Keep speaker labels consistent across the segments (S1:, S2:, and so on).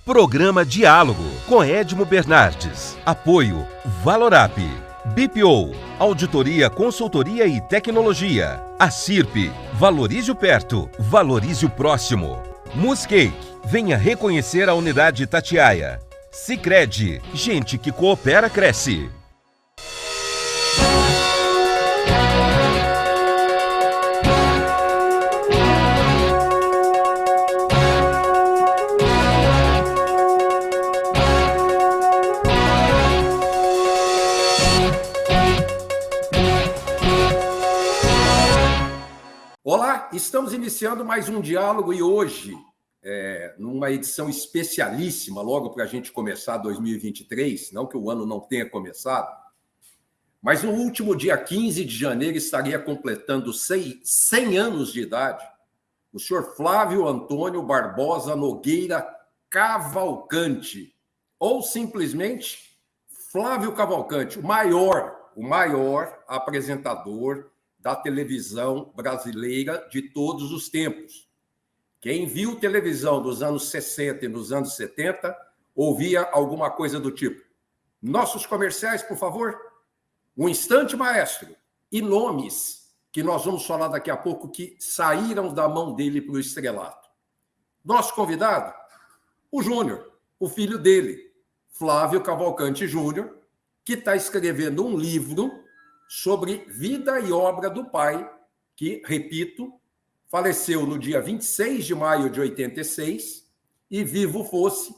S1: Programa Diálogo com Edmo Bernardes. Apoio Valorap, BPO, Auditoria, Consultoria e Tecnologia. A CIRP, valorize o perto, valorize o próximo. Muscake, venha reconhecer a unidade Itatiaia. Sicredi, gente que coopera cresce.
S2: Olá, estamos iniciando mais um diálogo e hoje, numa edição especialíssima, logo para a gente começar 2023, não que o ano não tenha começado, mas no último dia 15 de janeiro estaria completando 100 anos de idade o senhor Flávio Antônio Barbosa Nogueira Cavalcante, ou simplesmente Flávio Cavalcante, o maior apresentador da televisão brasileira de todos os tempos. Quem viu televisão dos anos 60 e nos anos 70, ouvia alguma coisa do tipo: nossos comerciais, por favor, um instante, maestro, e nomes que nós vamos falar daqui a pouco que saíram da mão dele para o estrelato. Nosso convidado, o Júnior, o filho dele, Flávio Cavalcante Júnior, que está escrevendo um livro sobre vida e obra do pai, que, repito, faleceu no dia 26 de maio de 86 e, vivo fosse,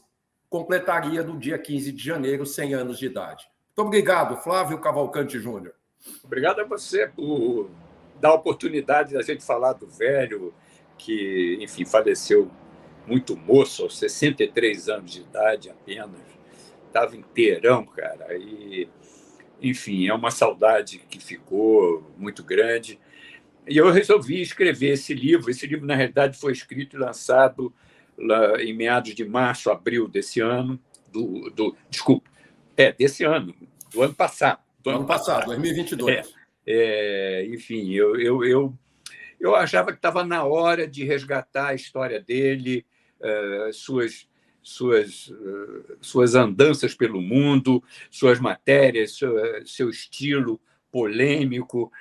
S2: completaria no dia 15 de janeiro 100 anos de idade. Muito obrigado, Flávio Cavalcante Júnior.
S3: Obrigado a você por dar a oportunidade da gente falar do velho, que, enfim, faleceu muito moço, aos 63 anos de idade apenas. Estava inteirão, cara, e... Enfim, é uma saudade que ficou muito grande. E eu resolvi escrever esse livro. Esse livro, na realidade, foi escrito e lançado lá em meados de março, abril desse ano. Desse ano, do ano passado.
S2: Do ano passado, 2022.
S3: Enfim, eu achava que estava na hora de resgatar a história dele, suas andanças pelo mundo, suas matérias, seu estilo polêmico,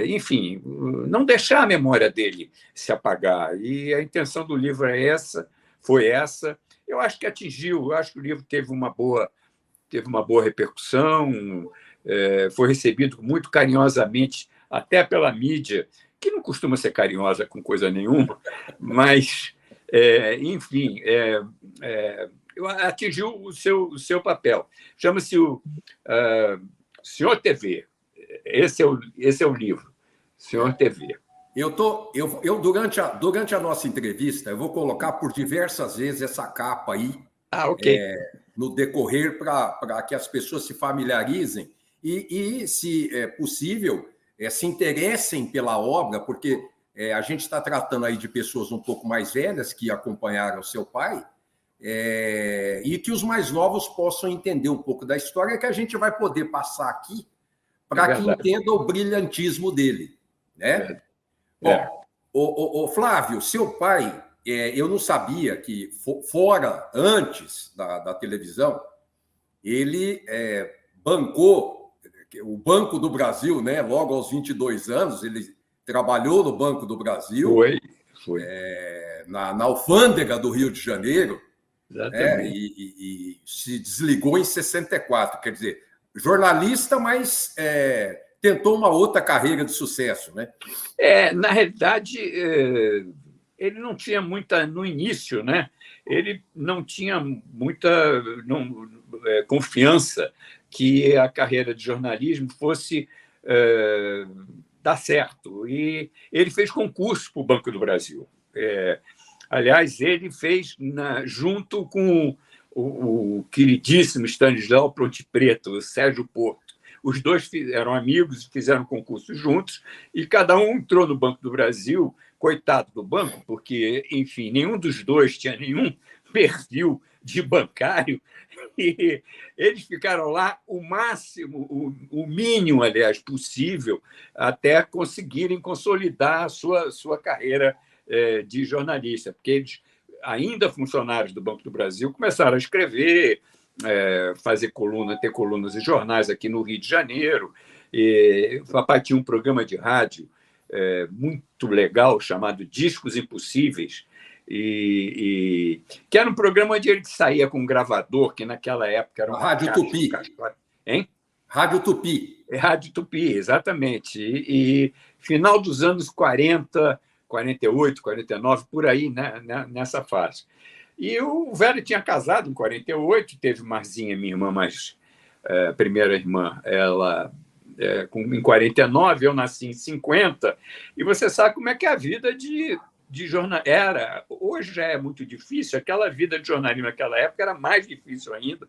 S3: enfim, não deixar a memória dele se apagar. E a intenção do livro foi essa. Eu acho que atingiu, eu acho que o livro teve uma boa repercussão, foi recebido muito carinhosamente, até pela mídia, que não costuma ser carinhosa com coisa nenhuma, mas... enfim, atingiu o seu papel. Chama-se o Senhor TV. Esse é o livro, Senhor TV.
S2: Durante a nossa entrevista, eu vou colocar por diversas vezes essa capa aí,
S3: ok.
S2: No decorrer, para que as pessoas se familiarizem e se é possível, se interessem pela obra, porque... a gente está tratando aí de pessoas um pouco mais velhas que acompanharam seu pai, e que os mais novos possam entender um pouco da história que a gente vai poder passar aqui para que entenda o brilhantismo dele, né? Bom, Flávio, seu pai, eu não sabia que fora, antes da televisão, ele bancou o Banco do Brasil, né? Logo aos 22 anos, ele trabalhou no Banco do Brasil,
S3: foi.
S2: Na alfândega do Rio de Janeiro,
S3: e
S2: se desligou em 64. Quer dizer, jornalista, mas tentou uma outra carreira de sucesso, né?
S3: Na realidade, ele não tinha muita... No início, né? Ele não tinha muita confiança que a carreira de jornalismo fosse... dar certo. E ele fez concurso para o Banco do Brasil. Aliás, ele fez junto com o queridíssimo Stanislau Ponte-Preta, o Sérgio Porto. Os dois eram amigos, fizeram concurso juntos, e cada um entrou no Banco do Brasil, coitado do banco, porque, enfim, nenhum dos dois tinha nenhum perfil de bancário, e eles ficaram lá o máximo, o mínimo, aliás, possível, até conseguirem consolidar a sua carreira de jornalista, porque eles ainda funcionários do Banco do Brasil começaram a escrever, fazer coluna, ter colunas em jornais aqui no Rio de Janeiro. E o papai tinha um programa de rádio muito legal chamado Discos Impossíveis, que era um programa onde ele saía com um gravador, que naquela época era uma
S2: Rádio Tupi.
S3: Hein?
S2: Rádio Tupi.
S3: Rádio Tupi, exatamente. E final dos anos 40, 48, 49, por aí, né, nessa fase. E o velho tinha casado em 48, teve Marzinha, minha irmã primeira irmã, ela em 49, eu nasci em 50, e você sabe como é que é a vida de jornal era. Hoje já é muito difícil, aquela vida de jornalismo naquela época era mais difícil ainda.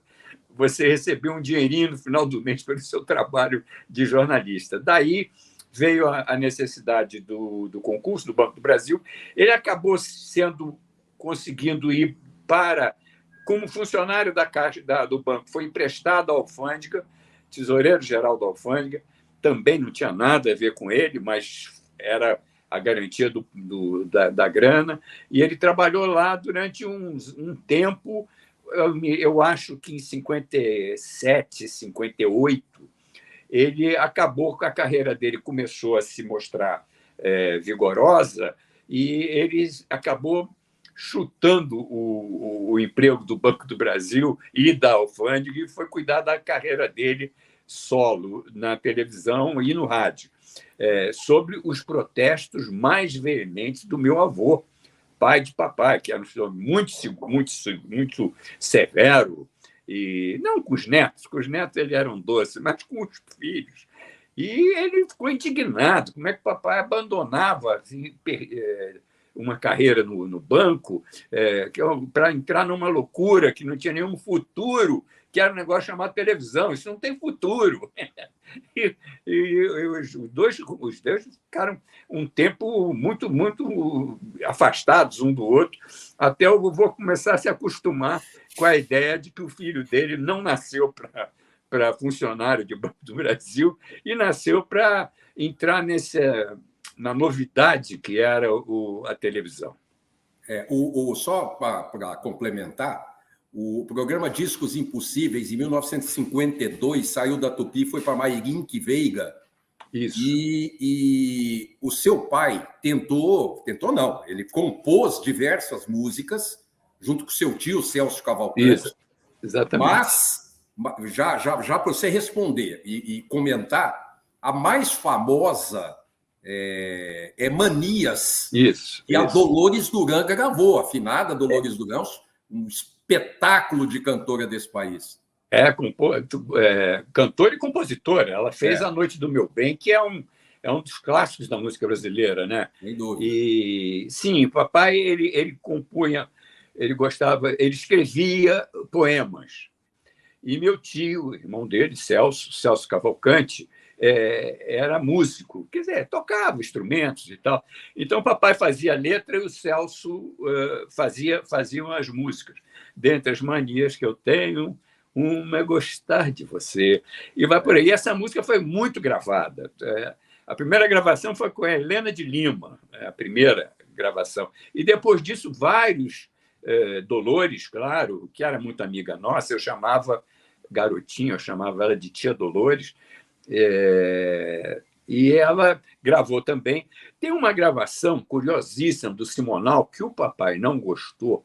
S3: Você recebeu um dinheirinho no final do mês pelo seu trabalho de jornalista. Daí veio a necessidade do concurso do Banco do Brasil. Ele acabou conseguindo ir como funcionário da Caixa do banco, foi emprestado à alfândega, tesoureiro-geral da alfândega, também não tinha nada a ver com ele, mas era a garantia da grana, e ele trabalhou lá durante um tempo, eu acho que em 57, 58, ele acabou com a carreira dele, começou a se mostrar vigorosa, e ele acabou chutando o emprego do Banco do Brasil e da alfândega e foi cuidar da carreira dele solo na televisão e no rádio, sobre os protestos mais veementes do meu avô, pai de papai, que era um senhor muito severo, e não com os netos ele era um doce, mas com os filhos. E ele ficou indignado, como é que o papai abandonava assim, uma carreira no banco para entrar numa loucura que não tinha nenhum futuro, que era um negócio chamado televisão. Isso não tem futuro. E os dois ficaram um tempo muito, muito afastados um do outro, até o vovô começar a se acostumar com a ideia de que o filho dele não nasceu para funcionário de Banco do Brasil e nasceu para entrar na novidade que era a televisão.
S2: Só para complementar, o programa Discos Impossíveis, em 1952, saiu da Tupi e foi para Mairinque Veiga.
S3: Isso.
S2: E o seu pai tentou não, ele compôs diversas músicas junto com seu tio, Celso Cavalcante.
S3: Isso, exatamente.
S2: Mas, já para você responder e comentar, a mais famosa Manias, que a Dolores Duran gravou, a afinada Dolores Duran, um espetáculo de cantora desse país.
S3: Cantora e compositora. Ela fez A Noite do Meu Bem, que é um dos clássicos da música brasileira, né?
S2: Sem dúvida.
S3: E sim, papai ele compunha, ele escrevia poemas. E meu tio, irmão dele, Celso Cavalcante, era músico, quer dizer, tocava instrumentos e tal. Então, o papai fazia a letra e o Celso faziam as músicas. Dentre as manias que eu tenho, uma é gostar de você. E vai por aí. E essa música foi muito gravada. A primeira gravação foi com a Helena de Lima, a primeira gravação. E depois disso, vários Dolores, claro, que era muito amiga nossa, eu chamava garotinha, eu chamava ela de tia Dolores. E ela gravou também. Tem uma gravação curiosíssima do Simonal que o papai não gostou,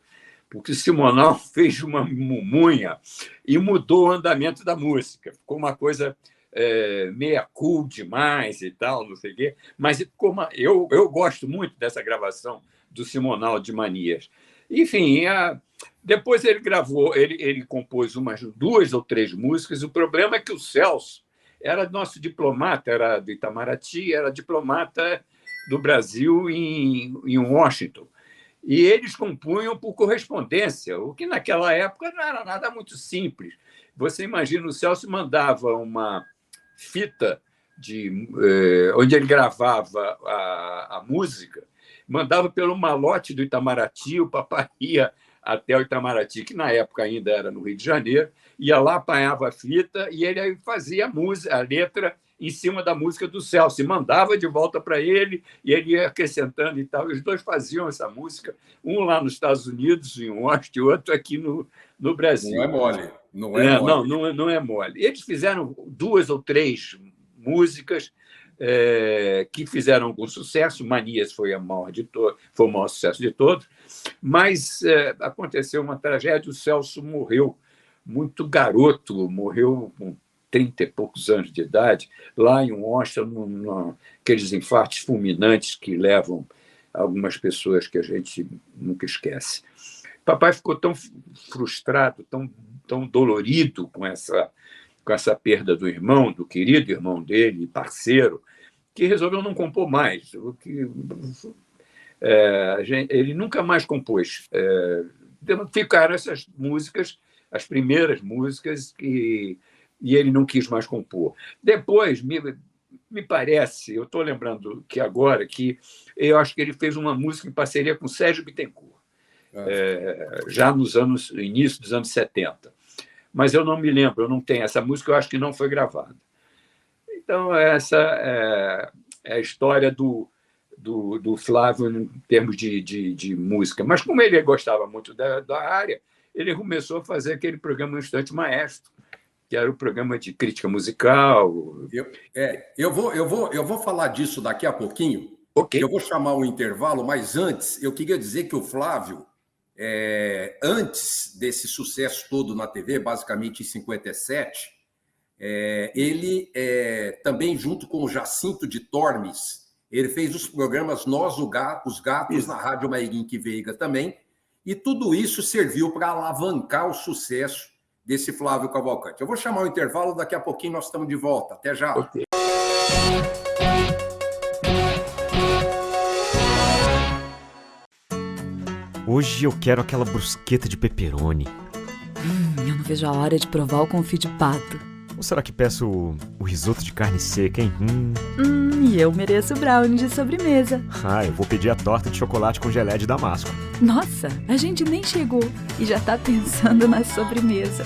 S3: porque o Simonal fez uma mumunha e mudou o andamento da música. Ficou uma coisa meia cool demais e tal, não sei o quê. Mas eu gosto muito dessa gravação do Simonal de Manias. Enfim, depois ele gravou, ele compôs umas 2 ou 3 músicas. O problema é que o Celso era nosso diplomata, era do Itamaraty, era diplomata do Brasil em Washington. E eles compunham por correspondência, o que naquela época não era nada muito simples. Você imagina, o Celso mandava uma fita onde ele gravava a música, mandava pelo malote do Itamaraty, o papai ia até o Itamaraty, que na época ainda era no Rio de Janeiro, ia lá, apanhava a fita e ele fazia a letra em cima da música do Celso, e mandava de volta para ele, e ele ia acrescentando e tal. Os dois faziam essa música, um lá nos Estados Unidos, em Washington, e outro aqui no Brasil.
S2: Não é mole. Não é mole.
S3: Não é mole. Eles fizeram 2 ou 3 músicas que fizeram algum sucesso. Manias foi o maior sucesso de todos, mas aconteceu uma tragédia. O Celso morreu muito garoto, morreu com 30 e poucos anos de idade, lá em Washington, aqueles infartos fulminantes que levam algumas pessoas que a gente nunca esquece. Papai ficou tão frustrado, tão dolorido com essa perda do irmão, do querido irmão dele, parceiro, que resolveu não compor mais. Ele nunca mais compôs. Ficaram essas músicas, as primeiras músicas, e ele não quis mais compor. Depois, me parece, eu estou lembrando que agora, que eu acho que ele fez uma música em parceria com Sérgio Bittencourt, já no início dos anos 70. Mas eu não me lembro, eu não tenho essa música, eu acho que não foi gravada. Então, essa é a história do Flávio em termos de música. Mas como ele gostava muito da área, ele começou a fazer aquele programa Instante Maestro, que era o programa de crítica musical.
S2: Eu vou falar disso daqui a pouquinho.
S3: Okay.
S2: Eu vou chamar um intervalo, mas antes eu queria dizer que o Flávio, antes desse sucesso todo na TV, basicamente em 57, ele também, junto com o Jacinto de Tormes, ele fez os programas Nós, os Gatos, na Rádio Mairinque Veiga também, e tudo isso serviu para alavancar o sucesso desse Flávio Cavalcante. Eu vou chamar o intervalo, daqui a pouquinho nós estamos de volta. Até já.
S3: Okay.
S4: Hoje eu quero aquela brusqueta de pepperoni.
S5: Eu não vejo a hora de provar o confit de pato.
S4: Ou será que peço o risoto de carne seca, hein?
S5: E eu mereço o brownie de sobremesa.
S4: Eu vou pedir a torta de chocolate com gelé de damasco.
S5: Nossa, a gente nem chegou e já tá pensando na sobremesa.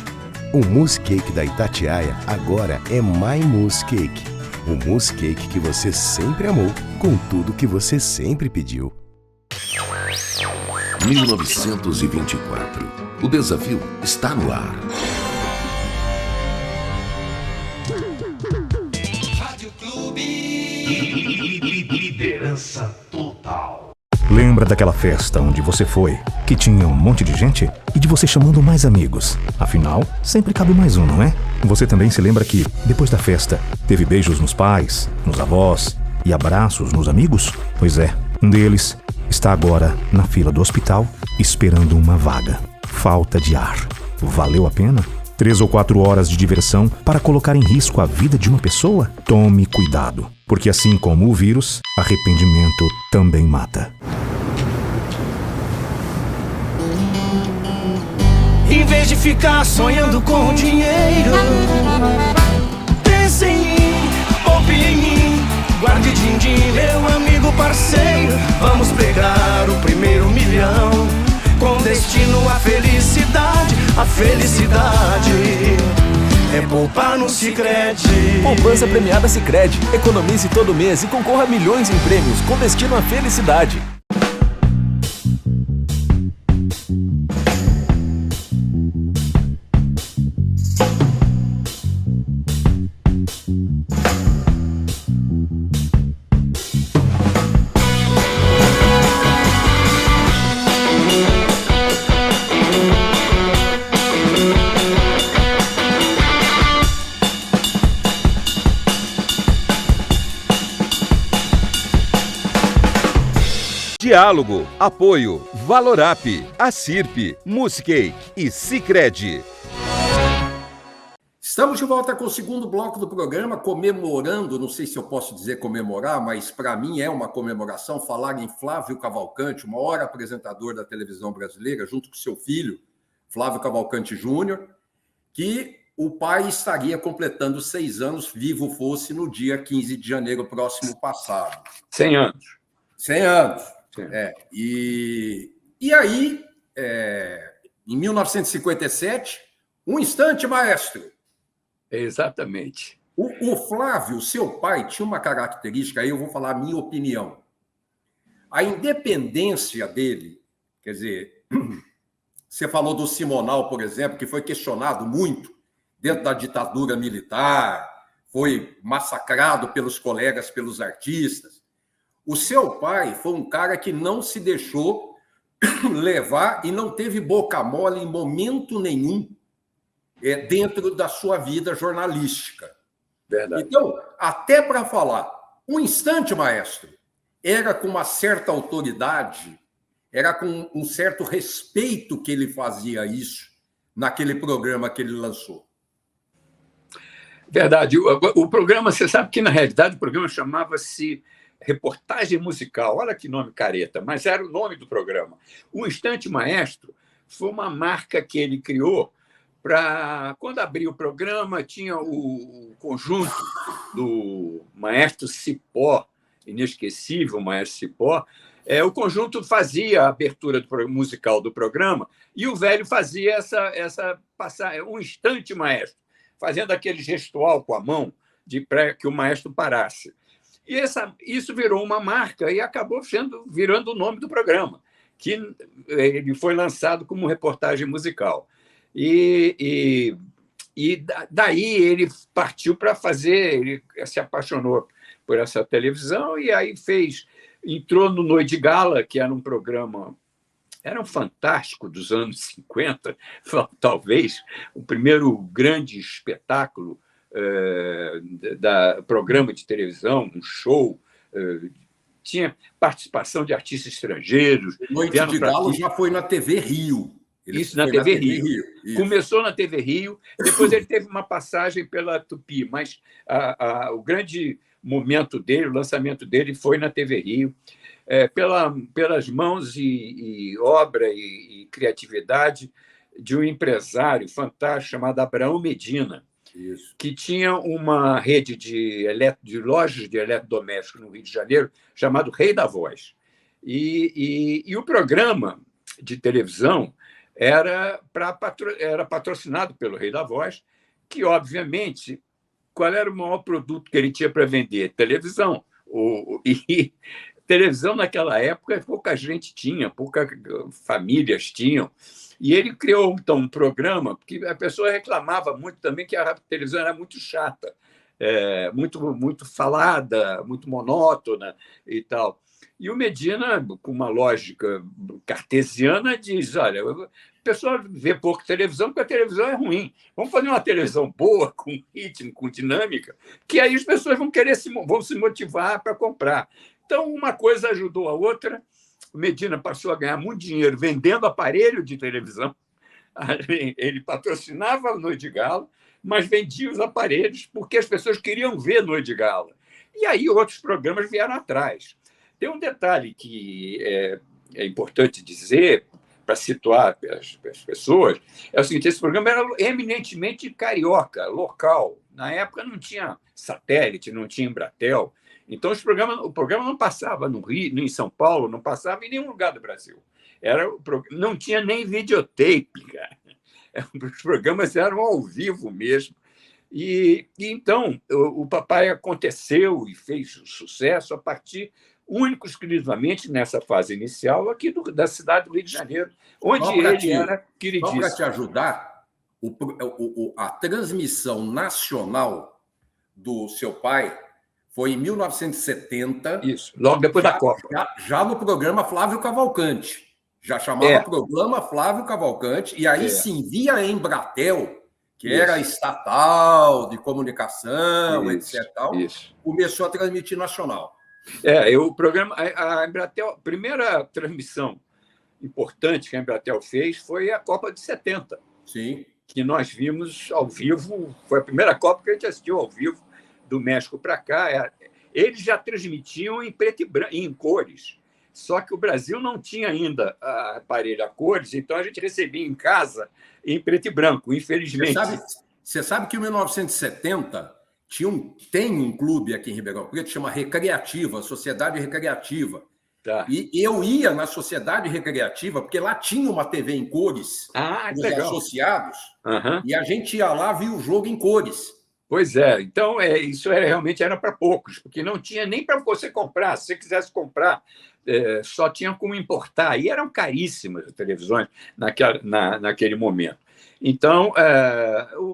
S6: O mousse cake da Itatiaia agora é My Mousse Cake. O mousse cake que você sempre amou, com tudo que você sempre pediu.
S7: 1924. O desafio está no ar.
S8: Rádio Clube. Liderança total.
S9: Lembra daquela festa onde você foi, que tinha um monte de gente e de você chamando mais amigos? Afinal, sempre cabe mais um, não é? Você também se lembra que, depois da festa, teve beijos nos pais, nos avós e abraços nos amigos? Pois é, um deles está agora na fila do hospital esperando uma vaga. Falta de ar. Valeu a pena? 3 ou 4 horas de diversão para colocar em risco a vida de uma pessoa? Tome cuidado, porque assim como o vírus, arrependimento também mata.
S8: Em vez de ficar sonhando com dinheiro, pense em mim, poupe em mim, guarde din-din, meu amigo parceiro. Vamos pegar o primeiro milhão, com destino à felicidade. A felicidade é poupar no Sicredi.
S10: Poupança premiada Sicredi. Economize todo mês e concorra a milhões em prêmios com destino à felicidade.
S1: Diálogo, apoio, Valorap, Acirp, Musicake e Sicredi.
S2: Estamos de volta com o segundo bloco do programa, comemorando, não sei se eu posso dizer comemorar, mas para mim é uma comemoração falar em Flávio Cavalcante, o maior apresentador da televisão brasileira, junto com seu filho, Flávio Cavalcante Júnior, que o pai estaria completando 6 anos, vivo fosse, no dia 15 de janeiro próximo passado.
S3: 100 anos.
S2: 100 anos. E aí, em 1957, um instante, maestro.
S3: Exatamente.
S2: O Flávio, seu pai, tinha uma característica, aí eu vou falar a minha opinião. A independência dele, quer dizer, você falou do Simonal, por exemplo, que foi questionado muito dentro da ditadura militar, foi massacrado pelos colegas, pelos artistas. O seu pai foi um cara que não se deixou levar e não teve boca mole em momento nenhum dentro da sua vida jornalística.
S3: Verdade.
S2: Então, até para falar, um instante, maestro, era com uma certa autoridade, era com um certo respeito que ele fazia isso naquele programa que ele lançou.
S3: Verdade. O programa, você sabe que, na realidade, o programa chamava-se Reportagem Musical. Olha que nome careta, mas era o nome do programa. O Instante Maestro foi uma marca que ele criou para, quando abriu o programa, tinha o conjunto do Maestro Cipó, inesquecível Maestro Cipó. O conjunto fazia a abertura musical do programa e o velho fazia essa passagem, um instante maestro, fazendo aquele gestual com a mão para que o maestro parasse. E isso virou uma marca e acabou virando o nome do programa, que ele foi lançado como reportagem musical. E daí ele partiu para fazer, ele se apaixonou por essa televisão e aí entrou no Noite de Gala, que era um programa, era um fantástico dos anos 50, talvez o primeiro grande espetáculo da programa de televisão, um show, tinha participação de artistas estrangeiros.
S2: Noite de Gala já foi na TV Rio.
S3: Isso, na TV Rio. Isso. Começou na TV Rio, depois ele teve uma passagem pela Tupi, mas o grande momento dele, o lançamento dele foi na TV Rio, pelas mãos e obra e criatividade de um empresário fantástico chamado Abraão Medina,
S2: isso,
S3: que tinha uma rede de lojas de eletrodomésticos no Rio de Janeiro chamado Rei da Voz. E o programa de televisão era patrocinado pelo Rei da Voz, que, obviamente, qual era o maior produto que ele tinha para vender? Televisão. E televisão, naquela época, pouca gente tinha, poucas famílias tinham. E ele criou, então, um programa, porque a pessoa reclamava muito também que a televisão era muito chata, muito falada, muito monótona e tal. E o Medina, com uma lógica cartesiana, diz, olha, a pessoa vê pouco televisão porque a televisão é ruim. Vamos fazer uma televisão boa, com ritmo, com dinâmica, que aí as pessoas vão se motivar para comprar. Então, uma coisa ajudou a outra. O Medina passou a ganhar muito dinheiro vendendo aparelho de televisão. Ele patrocinava a Noite de Gala, mas vendia os aparelhos porque as pessoas queriam ver Noite de Gala. E aí outros programas vieram atrás. Tem um detalhe que é importante dizer, para situar as pessoas, é o seguinte: esse programa era eminentemente carioca, local. Na época não tinha satélite, não tinha Embratel. Então, o programa não passava no Rio, nem em São Paulo, não passava em nenhum lugar do Brasil. Não tinha nem videotape, cara. Os programas eram ao vivo mesmo. E então, o papai aconteceu e fez sucesso a partir, único exclusivamente nessa fase inicial, aqui da cidade do Rio de Janeiro, onde ele era queridíssimo.
S2: Só para te ajudar, a transmissão nacional do seu pai foi em 1970.
S3: Isso, logo depois da Copa.
S2: Já no programa Flávio Cavalcante. Já chamava programa Flávio Cavalcante, e aí sim, via Embratel, que era estatal de comunicação, etc. Começou a transmitir nacional.
S3: O programa, a Embratel, a primeira transmissão importante que a Embratel fez foi a Copa de 70.
S2: Sim.
S3: Que nós vimos ao vivo, foi a primeira Copa que a gente assistiu ao vivo, do México para cá. Eles já transmitiam em preto e branco, em cores. Só que o Brasil não tinha ainda aparelho a cores, então a gente recebia em casa em preto e branco, infelizmente.
S2: Você sabe que em 1970 tem um clube aqui em Ribeirão Preto, chama Recreativa, Sociedade Recreativa.
S3: Tá.
S2: E eu ia na Sociedade Recreativa, porque lá tinha uma TV em cores, os
S3: legal.
S2: associados, e a gente ia lá ver o jogo em cores.
S3: Pois é, então isso realmente era para poucos, porque não tinha nem para você comprar. Se você quisesse comprar, só tinha como importar, e eram caríssimas as televisões naquele momento. Então,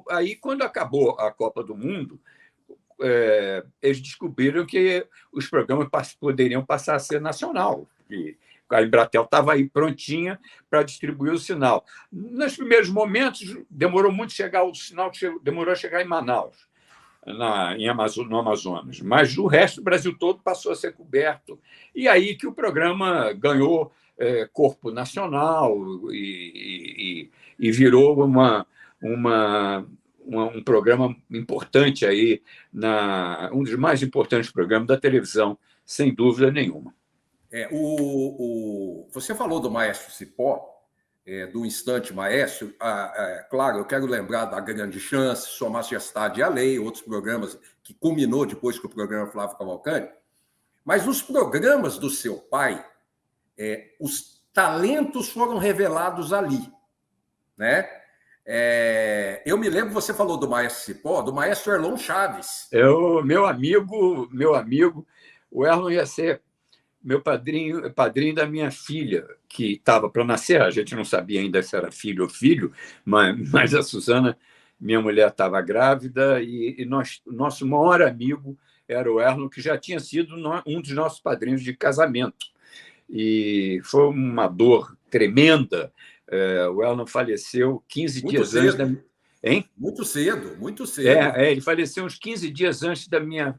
S3: aí, quando acabou a Copa do Mundo, eles descobriram que os programas poderiam passar a ser nacional. E a Embratel estava aí prontinha para distribuir o sinal. Nos primeiros momentos, demorou muito chegar o sinal, demorou a chegar em Manaus, no Amazonas, mas o resto do Brasil todo passou a ser coberto. E aí que o programa ganhou corpo nacional e virou um programa importante aí, um dos mais importantes programas da televisão, sem dúvida nenhuma.
S2: Você falou do Maestro Cipó, do Instante Maestro. Claro, eu quero lembrar da Grande Chance, Sua Majestade e a Lei, outros programas que culminou depois com o programa Flávio Cavalcante. Mas nos programas do seu pai, os talentos foram revelados ali, né? Eu me lembro, você falou do Maestro Cipó, do Maestro Erlon Chaves.
S3: Meu amigo, o Erlon ia ser meu padrinho da minha filha, que estava para nascer. A gente não sabia ainda se era filho ou filho, mas a Suzana, minha mulher, estava grávida, e nosso maior amigo era o Erlon, que já tinha sido um dos nossos padrinhos de casamento. E foi uma dor tremenda. O Erlon faleceu 15 dias antes da... Hein?
S2: Muito cedo.
S3: Ele faleceu uns 15 dias antes da minha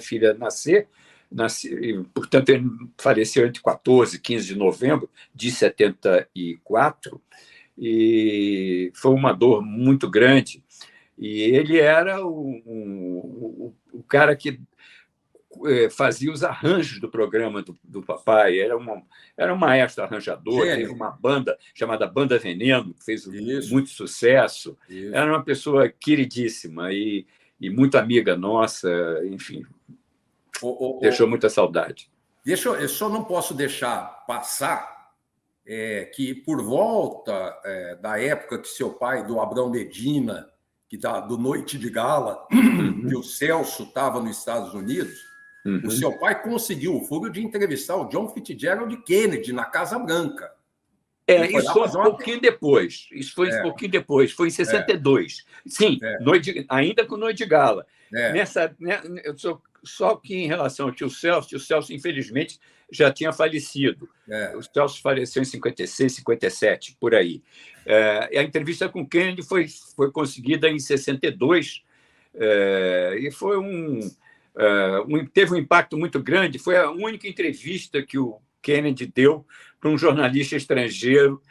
S3: filha nascer. Portanto, ele faleceu entre 14 e 15 de novembro de 74, e foi uma dor muito grande. E ele era o cara que fazia os arranjos do programa do papai. Era um maestro arranjador, teve uma banda chamada Banda Veneno, que fez muito sucesso. Era uma pessoa queridíssima e muito amiga nossa, enfim. Deixou muita saudade.
S2: Eu só não posso deixar passar que, por volta da época que seu pai, do Abrão Medina, do Noite de Gala, que o Celso estava nos Estados Unidos, o seu pai conseguiu o furo de entrevistar o John Fitzgerald Kennedy na Casa Branca.
S3: Isso foi um pouquinho depois. Um pouquinho depois. Foi em 62. Sim, ainda com Noite de Gala. Só que, em relação ao tio Celso, infelizmente, já tinha falecido. O Celso faleceu em 56, 57, por aí. A entrevista com Kennedy foi conseguida em 62, e foi teve um impacto muito grande. Foi a única entrevista que o Kennedy deu para um jornalista estrangeiro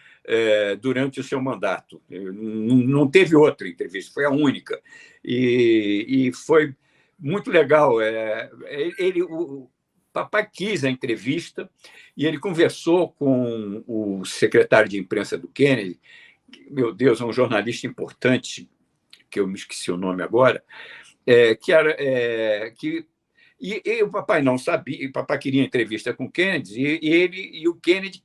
S3: durante o seu mandato. Não teve outra entrevista, foi a única. E foi muito legal. O papai quis a entrevista e ele conversou com o secretário de imprensa do Kennedy, que, meu Deus, é um jornalista importante, que eu me esqueci o nome agora, e o papai não sabia, o papai queria entrevista com o Kennedy, e o Kennedy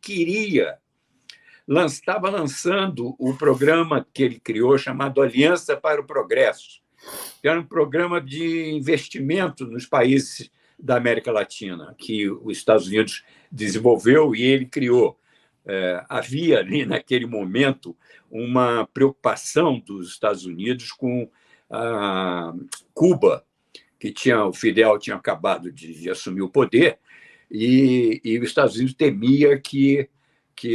S3: estava lançando o programa que ele criou, chamado Aliança para o Progresso, que era um programa de investimento nos países da América Latina, que os Estados Unidos desenvolveu e ele criou. Havia ali, naquele momento, uma preocupação dos Estados Unidos com Cuba, que o Fidel tinha acabado de assumir o poder, e os Estados Unidos temia que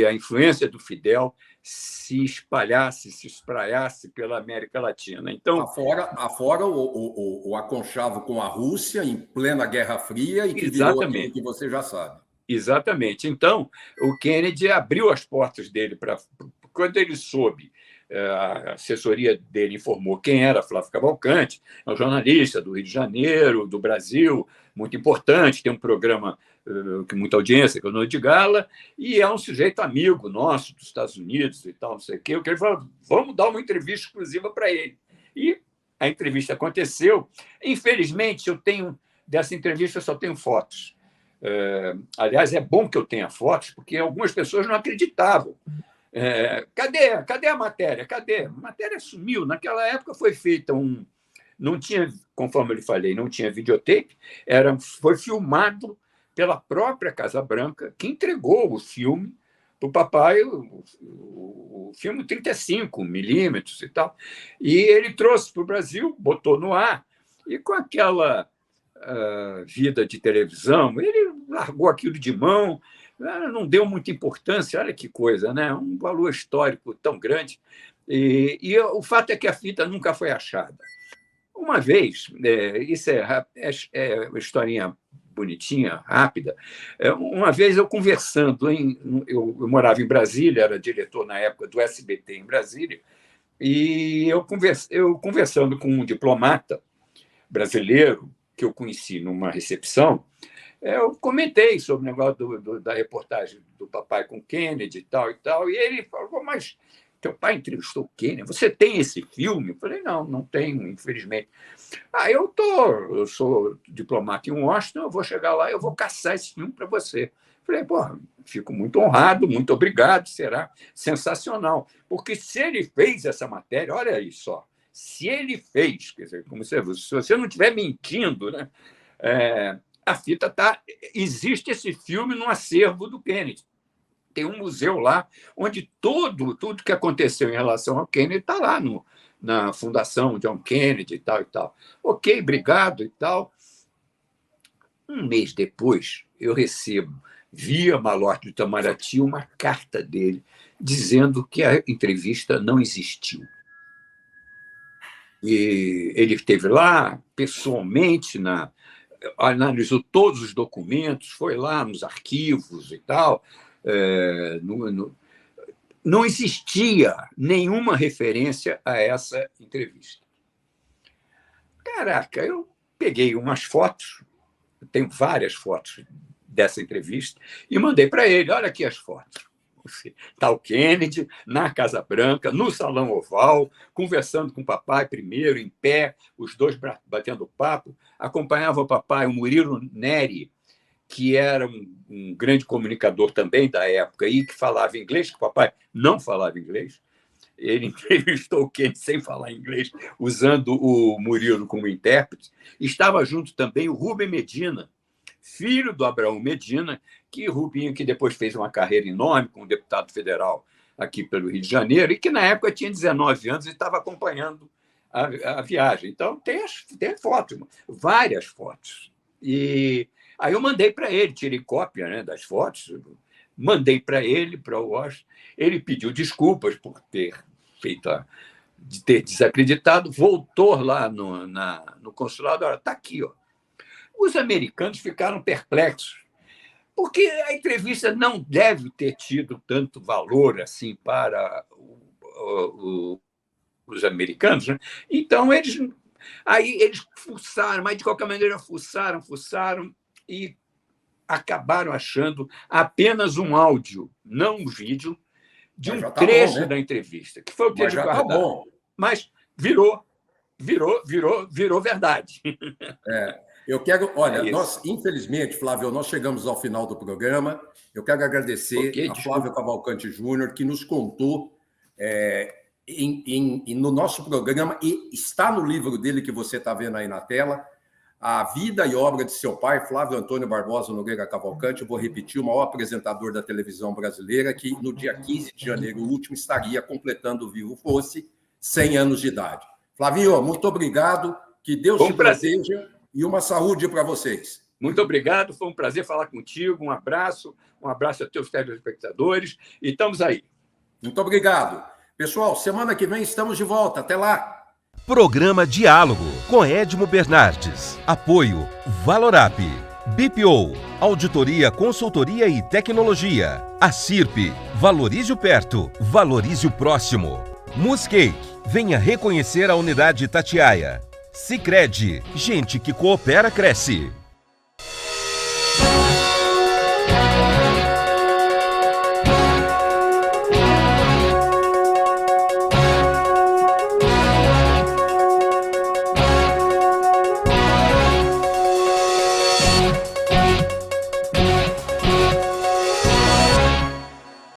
S3: a influência do Fidel se espraiasse pela América Latina. Então,
S2: afora o aconchavo com a Rússia em plena Guerra Fria, e que virou aquilo que você já sabe.
S3: Exatamente. Então, o Kennedy abriu as portas dele quando ele soube. A assessoria dele informou quem era Flávio Cavalcante, é um jornalista do Rio de Janeiro, do Brasil, muito importante, tem um programa com muita audiência, que é o Noite de Gala, e é um sujeito amigo nosso dos Estados Unidos e tal, não sei o quê. Ele falou, vamos dar uma entrevista exclusiva para ele. E a entrevista aconteceu. Infelizmente, dessa entrevista eu só tenho fotos. Aliás, é bom que eu tenha fotos, porque algumas pessoas não acreditavam. Cadê a matéria? Cadê? A matéria sumiu. Naquela época foi feita não tinha, conforme eu lhe falei, não tinha videotape, foi filmado pela própria Casa Branca, que entregou o filme para o papai, o filme 35mm e tal. E ele trouxe para o Brasil, botou no ar, e com aquela vida de televisão, ele largou aquilo de mão, não deu muita importância, olha que coisa, né? Um valor histórico tão grande. E o fato é que a fita nunca foi achada. Uma vez, isso é uma historinha bonitinha, rápida, uma vez eu conversando, eu morava em Brasília, era diretor na época do SBT em Brasília, e eu conversando com um diplomata brasileiro que eu conheci numa recepção, eu comentei sobre o negócio da reportagem do papai com Kennedy e tal, e ele falou, mas teu pai entrevistou o Kennedy, você tem esse filme? Eu falei, não tenho, infelizmente. Eu sou diplomata em Washington, eu vou chegar lá e eu vou caçar esse filme para você. Eu falei, fico muito honrado, muito obrigado, será sensacional. Porque se ele fez essa matéria, olha aí só, se ele fez, quer dizer, se você não estiver mentindo, né? A fita existe esse filme no acervo do Kennedy. Tem um museu lá onde tudo que aconteceu em relação ao Kennedy está lá na Fundação John Kennedy e tal e tal. Ok, obrigado e tal. Um mês depois, eu recebo, via Malort do Itamaraty, uma carta dele dizendo que a entrevista não existiu. E ele esteve lá, pessoalmente, analisou todos os documentos, foi lá nos arquivos e tal. Não existia nenhuma referência a essa entrevista. Caraca, eu peguei umas fotos, tenho várias fotos dessa entrevista, e mandei para ele, olha aqui as fotos. Está o Kennedy na Casa Branca, no Salão Oval, conversando com o papai primeiro, em pé, os dois batendo papo. Acompanhava o papai o Murilo Neri, que era um grande comunicador também da época e que falava inglês, que o papai não falava inglês. Ele entrevistou o Kennedy sem falar inglês, usando o Murilo como intérprete. Estava junto também o Rubem Medina, filho do Abraão Medina, Rubinho, que depois fez uma carreira enorme como deputado federal aqui pelo Rio de Janeiro, e que na época tinha 19 anos e estava acompanhando a viagem. Então, tem fotos, várias fotos. E aí eu mandei para ele, tirei cópia, né, das fotos, mandei para ele, para o Washington. Ele pediu desculpas por ter de ter desacreditado, voltou lá no consulado, olha, está aqui, ó. Os americanos ficaram perplexos, porque a entrevista não deve ter tido tanto valor assim para os americanos, né? Então, eles fuçaram, mas de qualquer maneira fuçaram, e acabaram achando apenas um áudio, não um vídeo, de um trecho, né, da entrevista, que foi o que eles guardaram. Mas virou verdade.
S2: Eu quero, olha, infelizmente, Flávio, nós chegamos ao final do programa. Eu quero agradecer a Flávio Cavalcante Júnior, que nos contou no nosso programa, e está no livro dele que você está vendo aí na tela, a vida e obra de seu pai, Flávio Antônio Barbosa Nogueira Cavalcante. Eu vou repetir, o maior apresentador da televisão brasileira, que no dia 15 de janeiro último estaria completando, vivo fosse, 100 anos de idade. Flavinho, muito obrigado, que Deus te proteja e uma saúde para vocês.
S3: Muito obrigado, foi um prazer falar contigo, um abraço a teus telespectadores, e estamos aí.
S2: Muito obrigado. Pessoal, semana que vem estamos de volta, até lá.
S1: Programa Diálogo com Edmo Bernardes. Apoio Valorap, BPO, Auditoria, Consultoria e Tecnologia. A CIRP, valorize o perto, valorize o próximo. Muscake, venha reconhecer a unidade Itatiaia. Sicredi, gente que coopera cresce.